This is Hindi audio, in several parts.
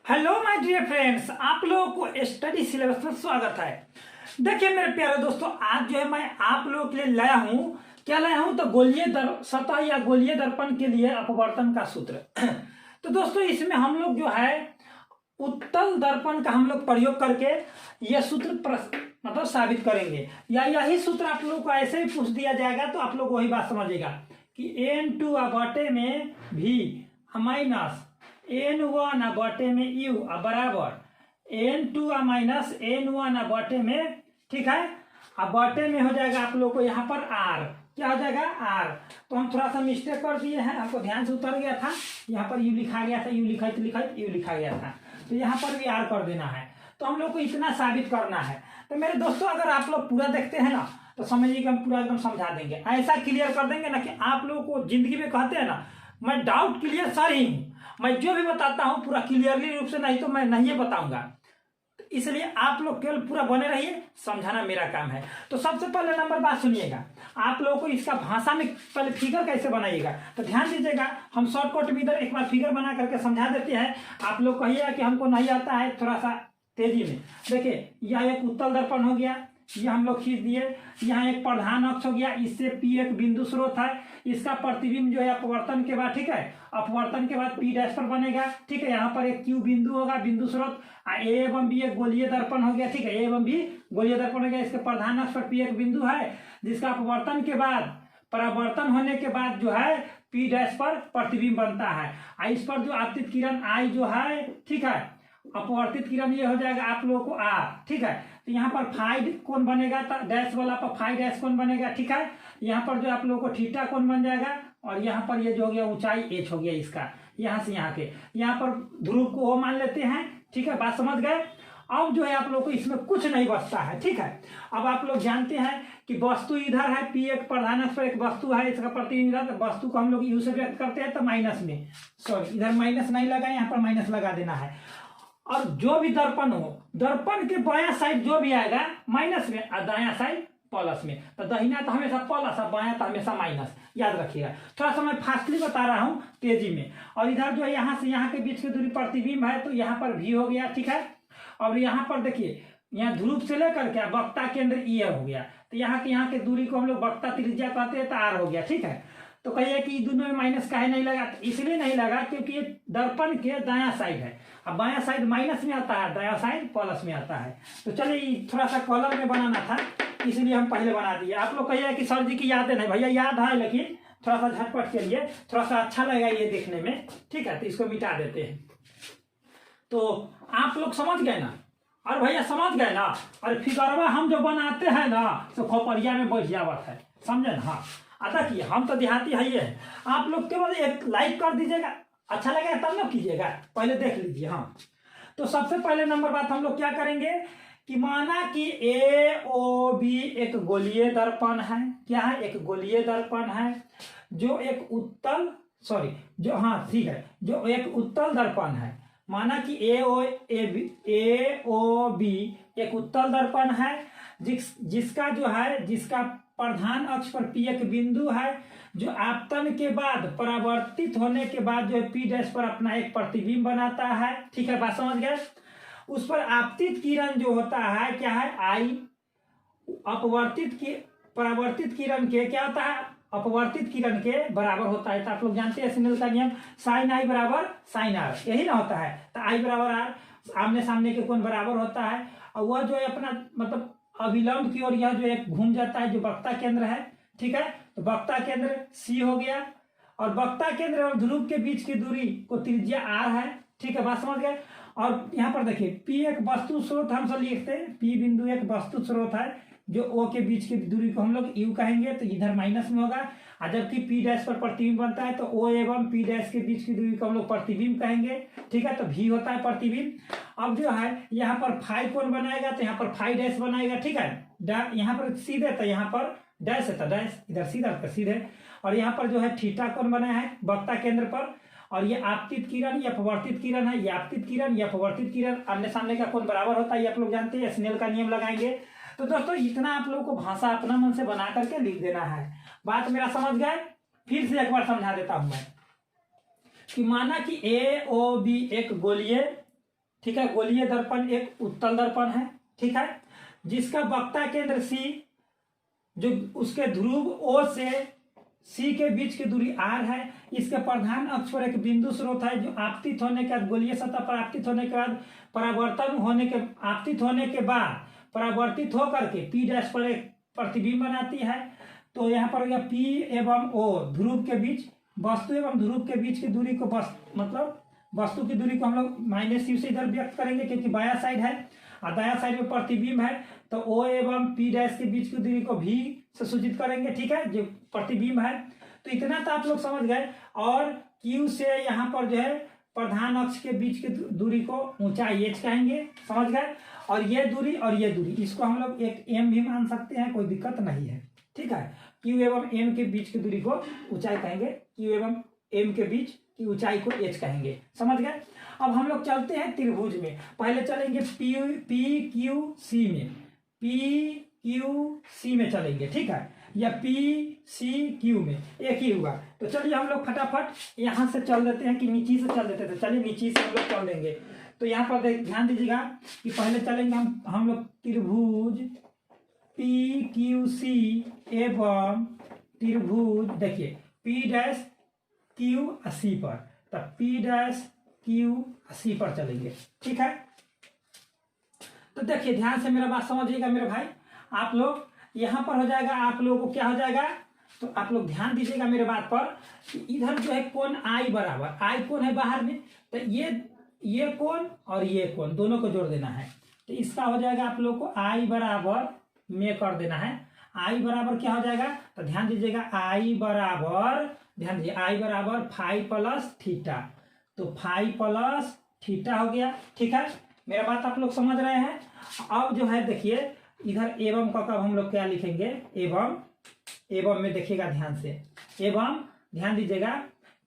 हेलो माय डियर फ्रेंड्स, आप लोगों को स्टडी सिलेबस में स्वागत है। देखिए मेरे प्यारे दोस्तों, आज जो है मैं आप लोगों के लिए लाया हूं, क्या लाया हूं तो गोलीय सतह या गोलीय दर्पण के लिए अपवर्तन का सूत्र। तो दोस्तों इसमें हम लोग जो है उत्तल दर्पण का हम लोग प्रयोग करके यह सूत्र मतलब साबित करेंगे, या यही सूत्र आप लोगों को ऐसे ही पूछ दिया जाएगा तो आप लोग वही बात समझिएगा कि n2 बटे में v माइनस n1 बटे में u बराबर n2 माइनस n1 बटे में, ठीक है। अब बटे में हो जाएगा आप लोग को यहाँ पर r, क्या हो जाएगा r। तो हम थोड़ा सा मिस्टेक कर दिए हैं, आपको ध्यान से उतर गया था, यहाँ पर u लिखा गया था, u लिखा u लिखा गया था, तो यहाँ पर भी r कर देना है। तो हम लोग को इतना साबित करना है। तो मेरे दोस्तों अगर आप लोग पूरा देखते हैं ना तो समझिए कि हम पूरा एकदम समझा देंगे, ऐसा क्लियर कर देंगे ना कि आप लोगों को जिंदगी में कहते हैं ना मैं डाउट क्लियर सर ही हूँ, मैं जो भी बताता हूँ पूरा क्लियरली रूप से, नहीं तो मैं नहीं बताऊंगा। इसलिए आप लोग केवल पूरा बने रहिए, समझाना मेरा काम है। तो सबसे पहले नंबर बात सुनिएगा, आप लोगों को इसका भाषा में पहले फिगर कैसे बनाइएगा तो ध्यान दीजिएगा। हम शॉर्टकट में इधर एक बार फिगर बना करके समझा देते हैं, आप लोग कहिएगा कि हमको नहीं आता है, थोड़ा सा तेजी में देखिए। यह एक उत्तल दर्पण हो गया, ये हम लोग खींच दिए। यहाँ एक प्रधान अक्ष हो गया, इससे P एक बिंदु स्रोत है, इसका प्रतिबिंब जो है अपवर्तन के बाद, ठीक है, अपवर्तन के बाद P डैश पर बनेगा, ठीक है। यहाँ पर एक Q बिंदु होगा, बिंदु स्रोत। A एवं B एक गोलीय दर्पण हो गया, ठीक है, A एवं B गोलीय दर्पण हो गया। इसके प्रधान अक्ष पर P एक बिंदु है, जिसका अपवर्तन के बाद, परावर्तन होने के बाद जो है P डैश पर प्रतिबिंब बनता है। इस पर जो आपतित किरण I जो है, ठीक है, अपवर्तित किरण ये हो जाएगा आप लोगों को R, ठीक है। तो यहाँ पर फाइव कौन बनेगा, डैश वाला पर फाइव डैश कौन बनेगा, ठीक है। यहाँ पर जो आप लोगों को थीटा कौन बन जाएगा, और यहाँ पर ये जो हो गया ऊंचाई h हो गया इसका, यहाँ से यहाँ के, यहाँ पर ध्रुव को O मान लेते हैं, ठीक है। बात समझ गए। अब जो है आप लोग को इसमें कुछ नहीं बचता है, ठीक है। अब आप लोग जानते हैं कि वस्तु इधर है, P एक प्रधान अक्ष पर एक वस्तु है, इसका प्रतिबिंब इधर, वस्तु को हम लोग U से व्यक्त करते हैं तो माइनस में, सॉरी इधर माइनस नहीं लगा, यहाँ पर माइनस लगा देना है। और जो भी दर्पण हो, दर्पण के बायां साइड जो भी आएगा माइनस में और दायां साइड प्लस में, तो दाहिना तो हमेशा प्लस और बायां तो हमेशा माइनस, याद रखिएगा। थोड़ा सा मैं फास्टली बता रहा हूं तेजी में। और इधर जो है यहाँ से यहाँ के बीच की दूरी प्रतिबिंब है, तो यहाँ पर V हो गया, ठीक है। और यहाँ पर देखिए, यहाँ ध्रुव से लेकर के वक्ता केंद्र E हो गया, तो यहाँ के दूरी को हम लोग वक्ता त्रिज्या कहते हैं, तो R हो गया, ठीक है। तो कहिए कि दोनों में माइनस काहे नहीं लगा, तो इसलिए नहीं लगा क्योंकि ये दर्पण के दायां साइड है। अब बायां साइड माइनस में आता है, दायां साइड प्लस में आता है। तो चलिए थोड़ा सा कॉलम में बनाना था, इसलिए हम पहले बना दिए। आप लोग कहिए कि सर जी की यादें नहीं, भैया याद है, लेकिन थोड़ा सा झटपट के लिए थोड़ा सा अच्छा लगेगा ये देखने में, ठीक है। तो इसको मिटा देते हैं। तो आप लोग समझ गए ना, और भैया समझ गए ना। और फिगरवा हम जो बनाते हैं ना तो खोपड़िया में बैठ जावत है, समझे ना। हाँ अदा किए, हम तो देहाती है, ये आप लोग केवल एक लाइक कर दीजिएगा, अच्छा लगेगा तब ना कीजिएगा, पहले देख लीजिए। हाँ तो सबसे पहले नंबर बात हम लोग क्या करेंगे कि माना कि AOB एक गोलीय दर्पण है, क्या है, एक गोलीय दर्पण है, जो एक उत्तल, सॉरी जो, हाँ ठीक है, जो एक उत्तल दर्पण है। माना कि AOB एक उत्तल दर्पण है, जिसका जो है, जिसका प्रधान अक्ष पर P एक बिंदु है, जो आपतन के बाद परावर्तित होने के बाद जो है P डैश पर अपना एक प्रतिबिंब बनाता है, ठीक है। बात समझ गए। उस पर आपतित किरण जो होता है क्या है, I, अपवर्तित की परावर्तित किरण के क्या होता है, अपवर्तित किरण के बराबर होता है। तो आप लोग जानते हैं स्नेल का नियम, साइन I बराबर साइन R, यही ना होता है। तो I बराबर R, आमने सामने के कोण बराबर होता है। और वह जो है अपना मतलब अभिलंब की ओर यह जो एक घूम जाता है, जो वक्ता केंद्र है, ठीक है। तो वक्ता केंद्र C हो गया, और वक्ता केंद्र और ध्रुव के बीच की दूरी को त्रिज्या R है, ठीक है। बात समझ गए। और यहाँ पर देखिए P एक वस्तु स्रोत हम सब लिखते हैं, P बिंदु एक वस्तु स्रोत है, जो O के बीच की दूरी को हम लोग U कहेंगे, तो इधर माइनस में होगा। और जबकि P डैश पर प्रतिबिंब बनता है तो O एवं P डैश के बीच की दूरी को हम लोग प्रतिबिंब कहेंगे, ठीक है। तो V होता है प्रतिबिंब। अब जो है यहाँ पर फाइव कौन बनाएगा, तो यहाँ पर फाइव डैश बनाएगा, ठीक है। यहाँ पर सीधे, तो यहाँ पर डैश है तो डैश, इधर सीधा तो सीधे। और यहाँ पर जो है थीटा कौन बनाया है, वक्ता केंद्र पर। और ये आपतित किरण या अपवर्तित किरण है, ये आपतित किरण या अपवर्तित किरण, आमने सामने का कोण बराबर होता है, ये आप लोग जानते हैं, स्नेल का नियम लगाएंगे। तो दोस्तों इतना आप लोगों को भाषा अपना मन से बना करके लिख देना है। बात मेरा समझ गए। फिर से एक बार समझा देता हूं मैं कि माना कि AOB एक गोलीय ठीक है। गोलीय दर्पण एक उत्तल दर्पण है, ठीक है, जिसका वक्ता केंद्र सी, जो उसके ध्रुव ओ से सी के बीच की दूरी r है। इसके प्रधान अक्ष पर एक बिंदु स्रोत है जो आपतित होने के बाद गोलीय सतह पर आपतित होने के बाद आपतित होने के बाद परावर्तित होकर के P डैश पर एक प्रतिबिंब बनाती है। तो यहाँ पर यह P एवं O ध्रुव के बीच, वस्तु एवं ध्रुव के बीच की दूरी को मतलब वस्तु की दूरी को हम लोग -u से इधर व्यक्त करेंगे क्योंकि बाया साइड है और दाया साइड में प्रतिबिंब है। तो O एवं P डैश के बीच की दूरी को V से सूचित करेंगे, ठीक है, जो प्रतिबिंब है। तो इतना तो आप लोग समझ गए। और Q से यहाँ पर जो है प्रधान अक्ष के बीच की दूरी को ऊंचाई h कहेंगे, समझ गए। और ये दूरी इसको हम लोग एक m भी मान सकते हैं, कोई दिक्कत नहीं है, ठीक है। Q एवं m के बीच की दूरी को ऊंचाई कहेंगे, Q एवं m के बीच की ऊंचाई को h कहेंगे, समझ गए। अब हम लोग चलते हैं त्रिभुज में। पहले चलेंगे PQC में, PQC में चलेंगे, ठीक है, या PCQ में, एक ही हुआ। तो चलिए हम लोग फटाफट यहाँ से चल देते हैं कि नीचे से चल देते थे, चलिए नीचे से हम लोग चल देंगे। तो यहाँ पर ध्यान दीजिएगा कि पहले चलेंगे हम लोग त्रिभुज PQC एवं त्रिभुज, देखिए P डैश Q C पर, तब P डैश Q C पर चलेंगे, ठीक है। तो देखिए ध्यान से मेरा बात समझिएगा मेरे भाई, आप लोग यहाँ पर हो जाएगा, आप लोगों को क्या हो जाएगा, तो आप लोग ध्यान दीजिएगा मेरे बात पर कि इधर जो है कोण I बराबर, I कोण है बाहर में, तो ये कोण और ये कोण दोनों को जोड़ देना है। तो इसका हो जाएगा आप लोग को I बराबर में कर देना है। I बराबर क्या हो जाएगा, तो ध्यान दीजिएगा I बराबर फाई प्लस थीटा, तो फाई प्लस थीटा हो गया, ठीक है। मेरा बात आप लोग समझ रहे हैं। अब जो है देखिए इधर एवं का कब हम लोग क्या लिखेंगे, एवं में देखिएगा ध्यान से, एवं ध्यान दीजिएगा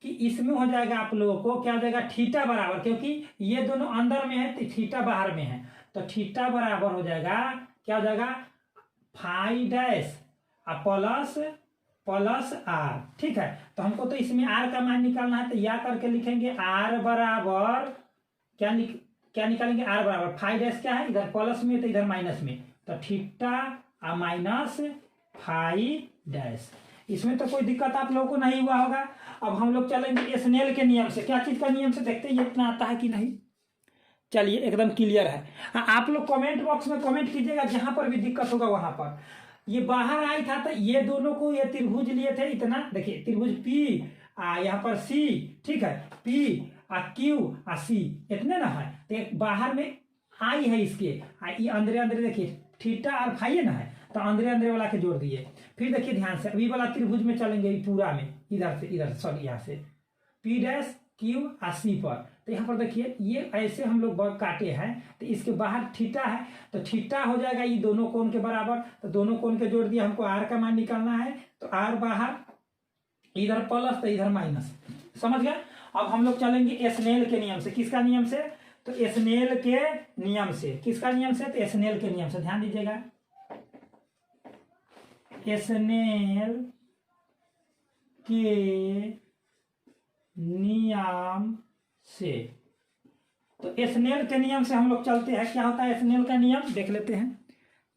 कि इसमें हो जाएगा आप लोगों को क्या हो जाएगा, थीटा बराबर, क्योंकि ये दोनों अंदर में है तो थीटा बाहर में है, तो थीटा बराबर हो जाएगा, क्या हो जाएगा, फाई डैश प्लस आर, ठीक है। तो हमको तो इसमें आर का मान निकालना है, तो या करके लिखेंगे आर बराबर क्या निकालेंगे, आर बराबर फाई डैश क्या है, इधर प्लस में तो इधर माइनस में, तो थीटा माइनस फाई डैश। इसमें तो कोई दिक्कत आप लोगों को नहीं हुआ होगा। अब हम लोग चलेंगे स्नेल के नियम से, क्या चीज का नियम से, देखते हैं ये इतना आता है कि नहीं। चलिए एकदम क्लियर है। आप लोग कमेंट बॉक्स में कमेंट कीजिएगा, जहां पर भी दिक्कत होगा वहां पर। ये बाहर आई था तो ये दोनों को ये त्रिभुज लिए थे इतना, देखिए त्रिभुज P यहाँ पर C, ठीक है, P Q C इतने ना है, तो बाहर में आई है इसके, ये अंदर देखिए थीटा और फाई है ना है, तो अंदर वाला के जोड़ दिए। फिर देखिए ध्यान से अभी वाला त्रिभुज में चलेंगे पूरा में, इधर सॉरी यहाँ से P डैश Q C पर, तो यहाँ पर देखिए ये ऐसे हम लोग काटे हैं, तो इसके बाहर थीटा है, तो थीटा हो जाएगा ये दोनों कोण के बराबर, तो दोनों कोण के जोड़ दिया। हमको आर का मान निकालना है, तो आर बाहर, इधर प्लस तो इधर माइनस, समझ गया। अब हम लोग चलेंगे स्नेल के नियम से, किसका नियम से, तो स्नेल के नियम से, किसका नियम से, तो स्नेल के नियम से। ध्यान दीजिएगा स्नेल के नियम से, तो स्नेल के नियम से हम लोग चलते हैं। क्या होता है स्नेल का नियम, देख लेते हैं।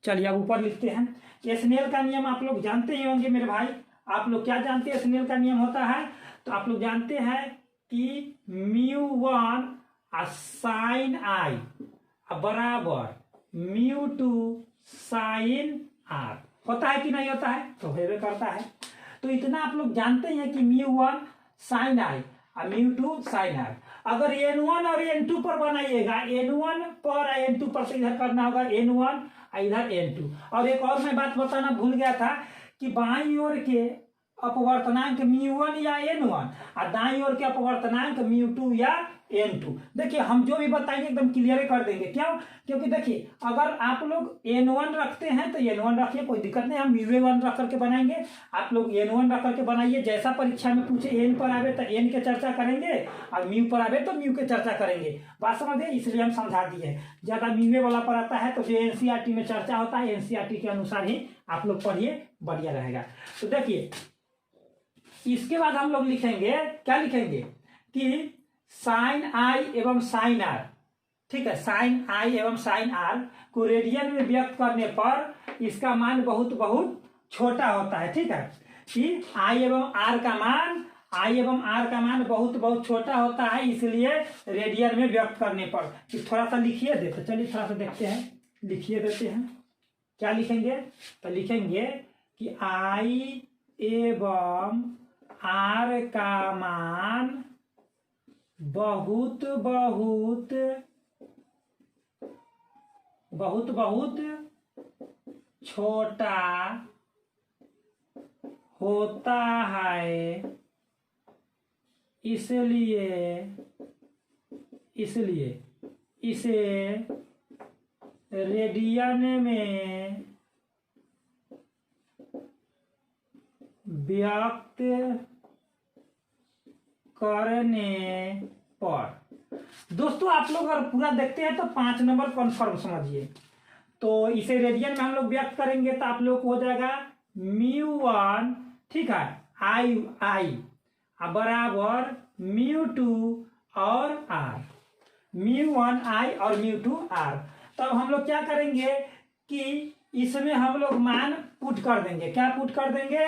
चलिए अब ऊपर लिखते हैं। स्नेल का नियम आप लोग जानते ही होंगे मेरे भाई। आप लोग क्या जानते हैं स्नेल का नियम होता है, तो आप लोग जानते हैं कि μ1 साइन I बराबर μ2 साइन R होता है कि नहीं होता है, तो होबे करता है। तो इतना आप लोग जानते हैं कि μ1 साइन I और μ2 साइन R। अगर n1 और n2 पर बनाइएगा, n1 पर n2 पर से इधर करना होगा n1 इधर n2। और एक और मैं बात बताना भूल गया था कि बाईं ओर के अपवर्तनांक μ1 या n1 और दाईं ओर के अपवर्तनांक μ2 या n2। देखिए हम जो भी बताएंगे एकदम क्लियर कर देंगे। क्यों, क्योंकि देखिए अगर आप लोग n1 रखते हैं तो n1 रखिए, कोई दिक्कत नहीं, हम μ1 रख करके बनाएंगे। आप लोग n1 रख करके बनाइए, जैसा परीक्षा में पूछे n पर आवे तो n के चर्चा करेंगे और μ पर आवे तो μ के चर्चा करेंगे। बात समझ गए, इसलिए हम समझा दिए। ज्यादा μ वाला पर आता है तो जो NCERT में चर्चा होता है NCERT के अनुसार ही आप लोग पढ़िए, बढ़िया रहेगा। तो देखिए इसके बाद हम लोग लिखेंगे, क्या लिखेंगे कि साइन I एवं साइन R, ठीक है, साइन आई एवं साइन आर को रेडियन में व्यक्त करने पर इसका मान बहुत बहुत छोटा होता है। ठीक है, कि आई एवं आर का मान बहुत बहुत छोटा होता है, इसलिए रेडियन में व्यक्त करने पर। कि थोड़ा सा लिखिए दे, तो चलिए थोड़ा सा देखते हैं, लिखिए देते हैं। क्या लिखेंगे? तो लिखेंगे कि आई एवं आर का मान बहुत बहुत छोटा होता है, इसलिए इसे रेडियन में व्यक्त करने पर। दोस्तों आप लोग अगर पूरा देखते हैं तो 5 नंबर कन्फर्म समझिए। तो इसे रेडियन में हम लोग व्यक्त करेंगे तो आप लोग को हो जाएगा μ1, ठीक है, आई बराबर μ2 और r, μ1 आई और μ2 r। तब हम लोग क्या करेंगे कि इसमें हम लोग मान पुट कर देंगे। क्या पुट कर देंगे?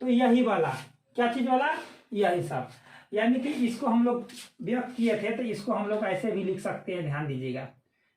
तो यही वाला, क्या चीज वाला, यही सब। यानी कि इसको हम लोग व्यक्त किए थे तो इसको हम लोग ऐसे भी लिख सकते हैं। ध्यान दीजिएगा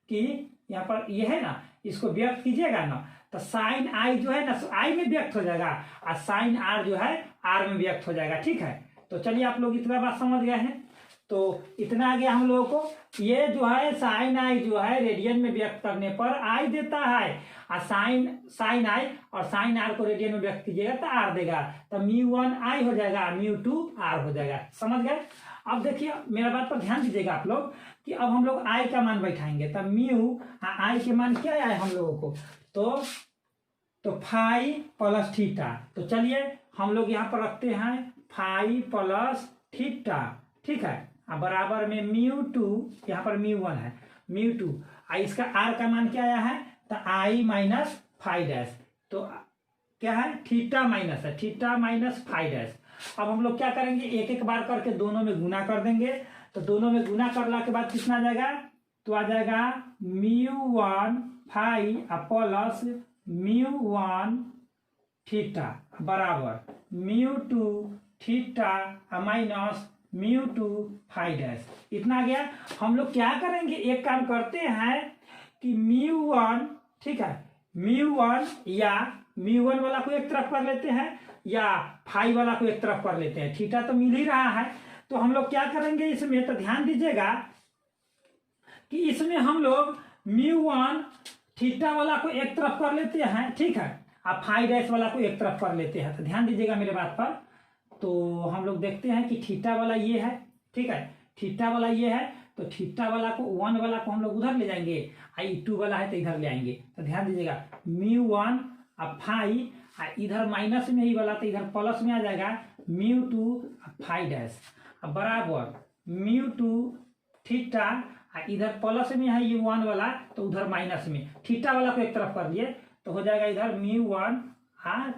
कि यहाँ पर ये है ना, इसको व्यक्त कीजिएगा ना तो साइन आई जो है ना आई में व्यक्त हो जाएगा और साइन आर जो है आर में व्यक्त हो जाएगा। ठीक है, तो चलिए आप लोग इतना बात समझ गए हैं। तो इतना आ गया हम लोगों को। ये जो है साइन आई जो है रेडियन में व्यक्त करने पर आई देता है, और साइन आई और साइन आर को रेडियन में व्यक्त कीजिएगा तो आर देगा। तो μ1 आई हो जाएगा, μ2 आर हो जाएगा। समझ गए? अब देखिए मेरा बात पर ध्यान दीजिएगा आप लोग कि अब हम लोग आई का मान बैठाएंगे। तब म्यू आई के मान क्या आए हम लोगों को? तो फाई प्लस थीटा। तो चलिए हम लोग यहाँ पर रखते हैं फाई प्लस थीटा, ठीक है, बराबर में μ2, यहाँ पर μ1 है, μ2 इसका r का मान क्या आया है? तो आई माइनस फाई डैश। तो क्या है? थीटा माइनस है, थीटा माइनस फाई डैश। अब हम लोग क्या करेंगे, एक एक बार करके दोनों में गुना कर देंगे। तो दोनों में गुना करने के बाद कितना आ जाएगा? तो आ जाएगा μ1 फाई प्लस μ1 थीटा बराबर μ2 थीटा माइनस μ2 फाई डैश। इतना आ गया। हम लोग क्या करेंगे, एक काम करते हैं कि μ1, ठीक है, μ1 या μ1 वाला को एक तरफ कर लेते हैं या फाई वाला को एक तरफ कर लेते हैं। थीटा तो मिल ही रहा है। तो हम लोग क्या करेंगे इसमें, तो ध्यान दीजिएगा कि इसमें हम लोग μ1 थीटा वाला को एक तरफ कर लेते हैं, ठीक है, और फाई डैश वाला को एक तरफ कर लेते हैं। तो ध्यान दीजिएगा मेरे बात पर। तो हम लोग देखते हैं कि थीटा वाला ये है, ठीक है, थीटा वाला ये है। तो थीटा वाला को 1 वाला को हम लोग उधर ले जाएंगे, आई 2 वाला है तो इधर ले आएंगे। तो ध्यान दीजिएगा μ1 और फाई, इधर माइनस में ही वाला तो इधर प्लस में आ जाएगा μ2 फाई डैश बराबर μ2 थीटा, इधर प्लस में है ये 1 वाला तो उधर माइनस में, थीटा वाला को एक तरफ कर लिए तो हो जाएगा इधर μ1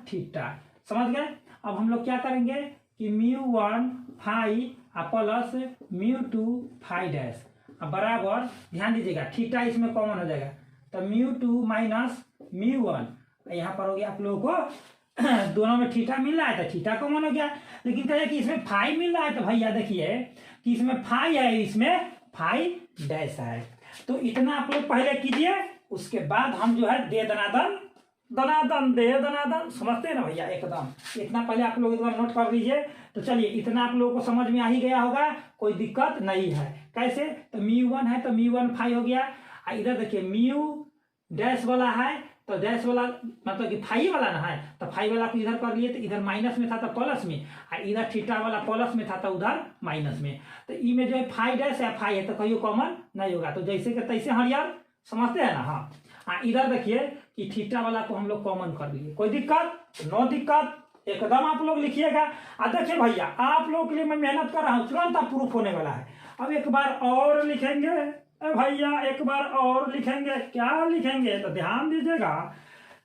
थीटा। समझ गए? अब हम लोग क्या करेंगे कि μ1 फाई प्लस μ2 फाई डैश बराबर, ध्यान दीजिएगा थीटा इसमें कॉमन हो जाएगा तो μ2 माइनस μ1। यहाँ पर हो गया आप लोगों को दोनों में थीटा मिल रहा है तो थीटा कॉमन हो गया। लेकिन कहे कि इसमें फाई मिल रहा है तो भैया देखिए कि इसमें फाई है, इसमें फाई डैश है। तो इतना आप लोग पहले कीजिए, उसके बाद हम जो है दे दनादन समझते हैं ना भैया एकदम। इतना पहले आप लोग एकदम नोट कर लीजिए। तो चलिए इतना आप लोगों को समझ में आ ही गया होगा, कोई दिक्कत नहीं है। कैसे? तो μ1 है तो μ1 फाई हो गया, इधर देखिए म्यू डैश वाला है तो डैश वाला मतलब कि फाई वाला ना है तो फाई वाला को इधर कर लिए तो इधर माइनस में था तो प्लस में, इधर थीटा वाला प्लस में था तो उधर माइनस में। तो ई में जो है फाई डैश है फाई है तो कहीं कॉमन नहीं होगा, तो जैसे कि तैसे हरियर, समझते हैं ना। हाँ, इधर देखिए कि थीटा वाला को हम लोग कॉमन कर लिए, कोई दिक्कत? नो दिक्कत, एकदम आप लोग लिखिएगा। देखिए भैया आप लोग के लिए मैं मेहनत कर रहा हूँ, तुरंत आप प्रूफ होने वाला है। अब एक बार और लिखेंगे भैया, एक बार और लिखेंगे। क्या लिखेंगे? तो ध्यान दीजिएगा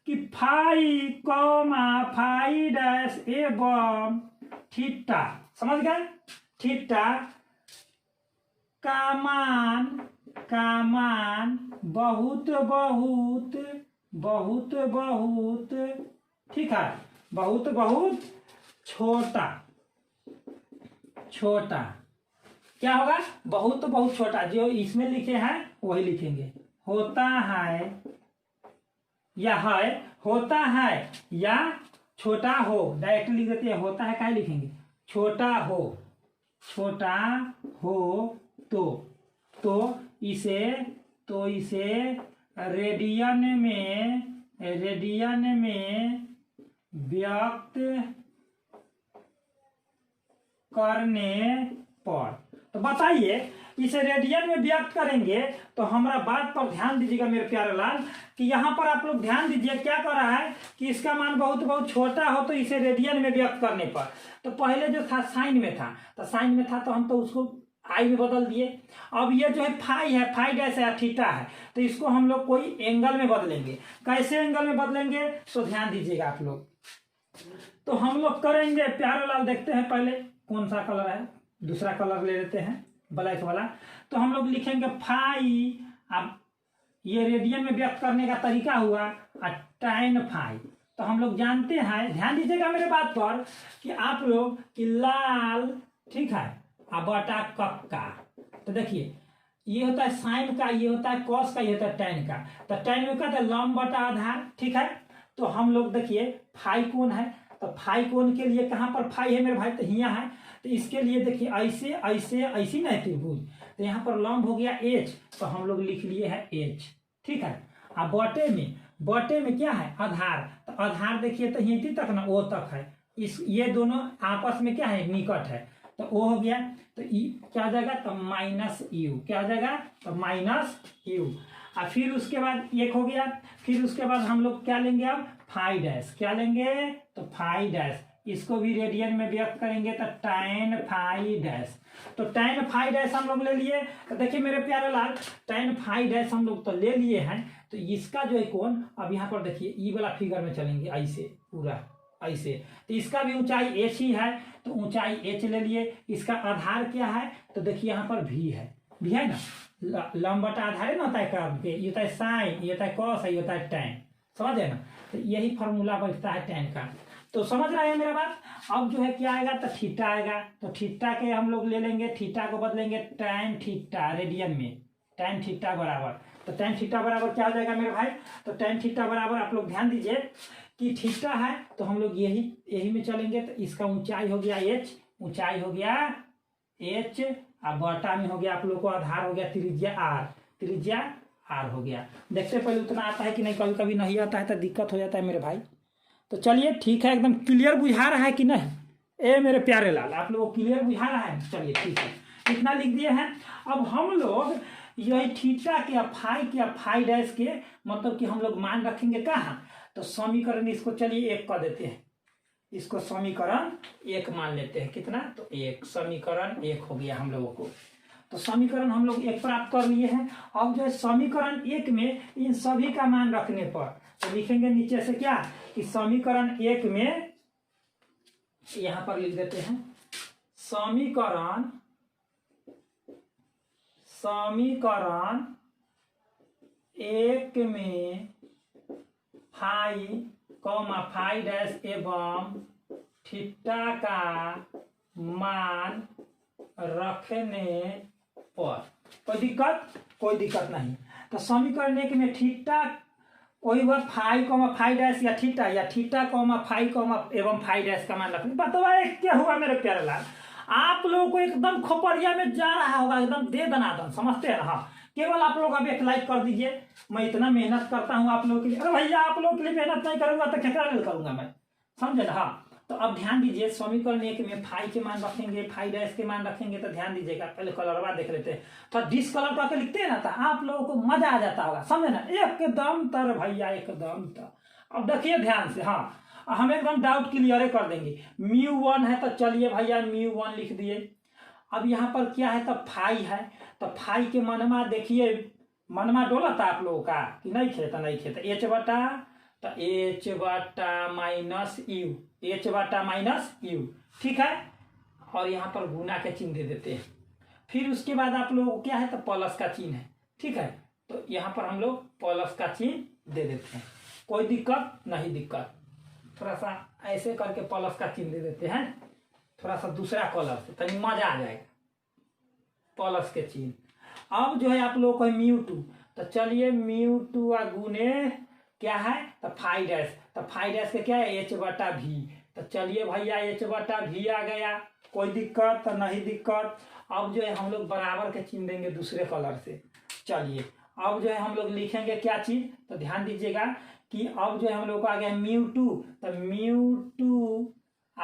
कि फाई कॉमा फाई डैश एवं थीटा, समझ गए, थीटा का मान का मान बहुत बहुत बहुत बहुत, ठीक है, बहुत बहुत छोटा छोटा, क्या होगा, बहुत बहुत छोटा, जो इसमें लिखे हैं वही लिखेंगे, होता है या है, होता है या छोटा हो, डायरेक्ट लिख देते हैं, होता है क्या लिखेंगे, छोटा हो, छोटा हो तो इसे रेडियन में व्यक्त करने पर, तो बताइए इसे रेडियन में व्यक्त करेंगे तो हमारा बात पर ध्यान दीजिएगा मेरे प्यारे लाल, कि यहाँ पर आप लोग ध्यान दीजिए क्या कर रहा है कि इसका मान बहुत बहुत छोटा हो तो इसे रेडियन में व्यक्त करने पर, तो पहले जो था साइन में था, तो हम तो उसको आई में बदल दिए। अब ये जो है फाई है, फाई डैश है, थीटा है, तो इसको हम लोग कोई एंगल में बदलेंगे। कैसे एंगल में बदलेंगे तो ध्यान दीजिएगा आप लोग। तो हम लोग करेंगे प्यारे लाल, देखते हैं पहले कौन सा कलर है, दूसरा कलर ले लेते हैं ब्लैक वाला। तो हम लोग लिखेंगे फाई, अब ये रेडियन में व्यक्त करने का तरीका हुआ tan फाई। तो हम लोग जानते हैं, ध्यान दीजिएगा मेरे बात पर, कि आप लोग कि लाल, ठीक है, अब बटा कक्का। तो देखिए ये होता है साइन का, ये होता है कॉस का, ये होता है tan का। तो tan में कहते हैं लंब बटा आधार, ठीक है। तो हम लोग देखिए फाई कोण है, तो फाई कोण के लिए कहाँ पर फाई है मेरे भाई, तो यहाँ है। तो इसके लिए देखिए ऐसे ऐसे ऐसी नहीं त्रिभुज, तो यहाँ पर लंब हो गया H, तो हम लोग लिख लिए है H, ठीक है। अब बटे में क्या है आधार, तो आधार देखिए तो यहीं तक ना, O तक है, इस ये दोनों आपस में क्या है निकट है, तो O हो गया। तो क्या हो जाएगा, तो -u, क्या हो जाएगा, तो -u। और फिर उसके बाद एक हो गया, फिर उसके बाद हम लोग क्या लेंगे, अब फाई डैश, क्या लेंगे, तो फाई डैश, इसको भी रेडियन में व्यक्त करेंगे तो tan फाई डैश। तो tan फाई डैश हम लोग ले लिए। तो देखिए मेरे प्यारे लाल, tan फाई डैश हम लोग तो ले लिए हैं, तो इसका जो है कोण, अब यहाँ पर देखिए ई वाला फिगर में चलेंगे, ऐसे पूरा ऐसे, तो इसका भी ऊंचाई h ही है, तो ऊंचाई h ले लिए। इसका आधार क्या है, तो देखिए यहाँ पर v है ना, लंब बटा आधार है ना, होता है कर्व के, ये होता है साइन, ये होता है कॉस, ये होता है tan, समझ है ना। तो यही फॉर्मूला बैठता है tan का। तो समझ रहे हैं मेरा बात। अब जो है क्या आएगा, तो थीटा आएगा, तो थीटा के हम लोग ले लेंगे, थीटा को बदलेंगे tan थीटा रेडियन में, tan थीटा बराबर, तो tan थीटा बराबर क्या हो जाएगा मेरे भाई, तो tan थीटा बराबर, आप लोग ध्यान दीजिए कि थीटा है तो हम लोग यही में चलेंगे। तो इसका ऊंचाई हो गया h, ऊंचाई हो गया h, और बटा में हो गया आप लोग को आधार हो गया त्रिज्या r हो गया। देखते पहले उतना आता है कि नहीं, कभी कभी नहीं आता है तो दिक्कत हो जाता है मेरे भाई। तो चलिए ठीक है, एकदम क्लियर बुझा रहा है कि नहीं, ए मेरे प्यारे लाल, आप लोगों को क्लियर बुझा रहा है। चलिए ठीक है, कितना लिख दिए हैं। अब हम लोग यही थीटा के फाई डैश के मतलब कि हम लोग मान रखेंगे कहाँ, तो समीकरण इसको चलिए 1 कर देते हैं, इसको समीकरण 1 मान लेते हैं। कितना, तो 1, समीकरण 1 हो गया हम लोगों को। तो समीकरण हम लोग 1 प्राप्त कर लिए हैं। अब जो है समीकरण 1 में इन सभी का मान रखने पर तो लिखेंगे नीचे से क्या, कि समीकरण 1 में यहां पर लिख देते हैं, समीकरण 1 में फाई डैश एवं थीटा का मान रखने पर कोई दिक्कत नहीं। तो समीकरण 1 में थीटा वही हुआ फाई डैश या थीटा फाई एवं फाई डैश का मान रखने। बताओ क्या हुआ मेरे प्यारे लाल, आप लोगों को एकदम खोपड़िया में जा रहा होगा, एकदम दे दनादन, समझते हैं। हाँ, केवल आप लोग अब एक लाइक कर दीजिए। मैं इतना मेहनत करता हूँ आप लोगों के लिए, अरे भैया आप लोगों के लिए मेहनत नहीं करूंगा तो क्या करूंगा मैं, समझे ना। हाँ, तो अब ध्यान दीजिए, समीकरण 1 में फाई के मान रखेंगे, फाई डैश के मान रखेंगे। तो ध्यान दीजिएगा, पहले कलरवा देख लेते हैं, तो डिस्कलर करके लिखते हैं ना, तो आप लोगों को मजा आ जाता होगा, समझे ना, एकदम तर भैया एकदम तर। अब देखिए ध्यान से, हाँ हम एकदम डाउट क्लियर कर देंगे। μ1 है तो चलिए भैया μ1 लिख दिए। अब यहाँ पर क्या है, तो फाई है, तो फाई के मनमा देखिए, मनमा डोला था आप लोगों का कि नहीं खेता, h बटा माइनस u, ठीक है। और यहाँ पर गुना के चिन्ह दे देते हैं। फिर उसके बाद आप लोगों को क्या है, तो प्लस का चिन्ह है, ठीक है। तो यहाँ पर हम लोग प्लस का चिन्ह दे देते हैं, कोई दिक्कत नहीं दिक्कत। थोड़ा सा ऐसे करके प्लस का चिन्ह दे देते हैं, थोड़ा सा दूसरा कलर से, तभी मजा आ जाएगा। प्लस के चिन्ह। अब जो है आप लोग को म्यू2, तो चलिए म्यू2 गुने क्या है, तो फाइव डैश, तो फाइव डैश के क्या है h/v। तो चलिए भैया h/v आ गया, कोई दिक्कत तो नहीं दिक्कत। अब जो है हम लोग बराबर के चिन्ह देंगे दूसरे कलर से। चलिए अब जो है हम लोग लिखेंगे क्या चीज, तो ध्यान दीजिएगा कि अब जो है हम लोग को आ गया म्यू2, तो म्यू2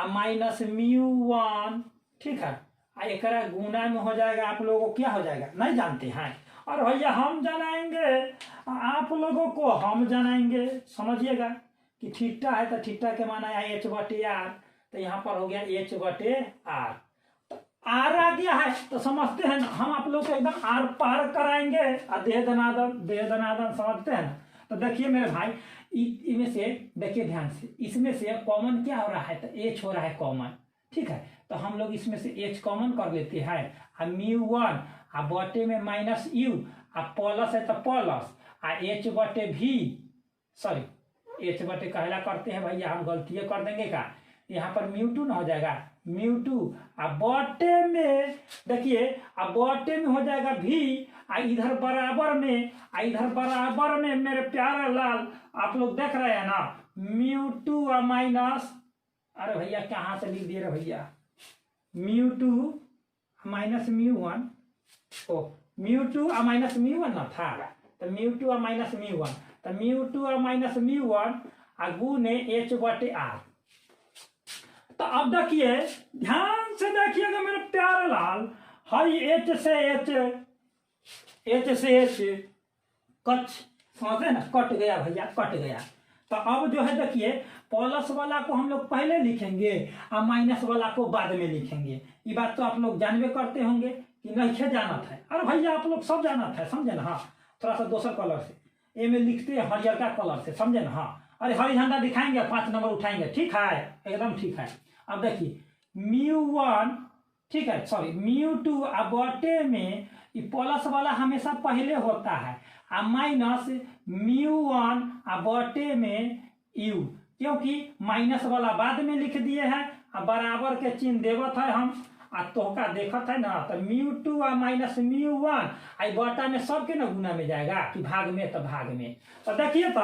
माइनस म्यू1, ठीक है। एक गुना में हो जाएगा, आप लोगों को क्या हो जाएगा नहीं जानते हैं, और भैया हम जानाएंगे, आप लोगों को हम जानाएंगे। समझिएगा कि थीटा है तो थीटा के माना है h/r, तो यहाँ पर हो गया h/r। तो r आ गया है तो समझते हैं ना, हम आप लोग को एकदम आर पार कराएंगे। देह दनादन समझते हैं ना। तो देखिए मेरे भाई, इनमें से देखिए ध्यान से, इसमें से कॉमन क्या हो रहा है, तो h हो रहा है कॉमन, ठीक है। तो हम लोग इसमें से h कॉमन कर लेते हैं, म्यू1 बटे में माइनस u, प्लस है तो प्लस h/v, सॉरी h/ कहला करते हैं भैया, हम गलती कर देंगे का, यहाँ पर म्यू2 ना हो जाएगा, म्यू2 बटे में देखिए, बटे में हो जाएगा v, इधर बराबर में मेरे प्यारे लाल आप लोग देख रहे हैं ना, म्यू2 माइनस, अरे भैया कहाँ से लिख दिए रे भैया, म्यू2 माइनस म्यू1, ओ म्यू2 माइनस म्यू1 ना था, तो म्यू2 माइनस म्यू1, तो म्यू2 माइनस म्यू1 गुने h/r। तो अब देखिए ध्यान से देखिएगा मेरे प्यारे लाल, हाई h से h कट, समझे ना, कट गया भैया, कट गया। तो अब जो है देखिए प्लस वाला को हम लोग पहले लिखेंगे और माइनस वाला को बाद में लिखेंगे। ये बात तो आप लोग जानबे करते होंगे कि नहीं जाना था, अरे भैया आप लोग सब जाना था, समझे ना। हाँ थोड़ा सा दूसरा कलर से ए में लिखते हैं, हरियर का कलर से, समझे ना। हाँ अरे हरी झंडा दिखाएंगे, 5 नंबर उठाएंगे, ठीक है, एकदम ठीक है। अब देखिए म्यू1, ठीक है, सॉरी म्यू2 बटे में प्लस वाला हमेशा पहले होता है, माइनस म्यू1 बटे में u, क्योंकि माइनस वाला बाद में लिख दिए हैं, बराबर के चिन्ह देवत है हम, तोहका देखत है ना। तो म्यू2 माइनस म्यू1 बटा में सबके ना गुना में जाएगा कि भाग में, तो भाग में। तो देखिए तो,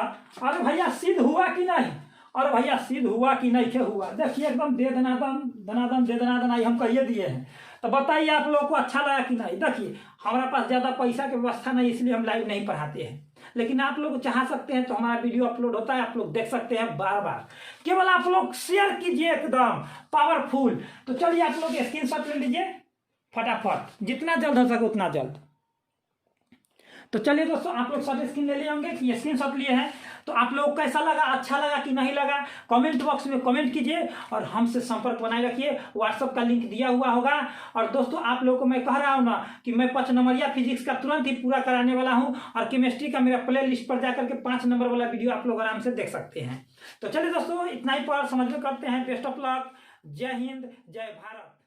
अरे भैया सिद्ध हुआ कि नहीं, और भैया सिद्ध हुआ कि नहीं हुआ, देखिए एकदम दे दनादन आई हम कहिए दिए हैं। तो बताइए आप लोगों को अच्छा लगा कि नहीं। देखिए हमारे पास ज़्यादा पैसा की व्यवस्था नहीं, इसलिए हम लाइव नहीं पढ़ाते हैं, लेकिन आप लोग चाह सकते हैं तो हमारा वीडियो अपलोड होता है, आप लोग देख सकते हैं बार बार, केवल आप लोग शेयर कीजिए एकदम पावरफुल। तो चलिए आप लोग स्क्रीनशॉट ले लीजिए फटाफट, जितना जल्द हो सके उतना जल्द। तो चलिए दोस्तों, आप लोग सब स्क्रीन ले लिए होंगे कि स्क्रीनशॉट लिए हैं, तो आप लोग कैसा लगा, अच्छा लगा कि नहीं लगा, कमेंट बॉक्स में कमेंट कीजिए और हमसे संपर्क बनाए रखिए। व्हाट्सएप का लिंक दिया हुआ होगा। और दोस्तों आप लोगों को मैं कह रहा हूँ ना कि मैं 5 नंबरिया फिजिक्स का तुरंत ही पूरा कराने वाला हूँ, और केमिस्ट्री का मेरा प्ले लिस्ट पर जाकर के 5 नंबर वाला वीडियो आप लोग आराम से देख सकते हैं। तो चलिए दोस्तों, इतना ही पर समझ में करते हैं। बेस्ट ऑफ लक, जय हिंद, जय भारत।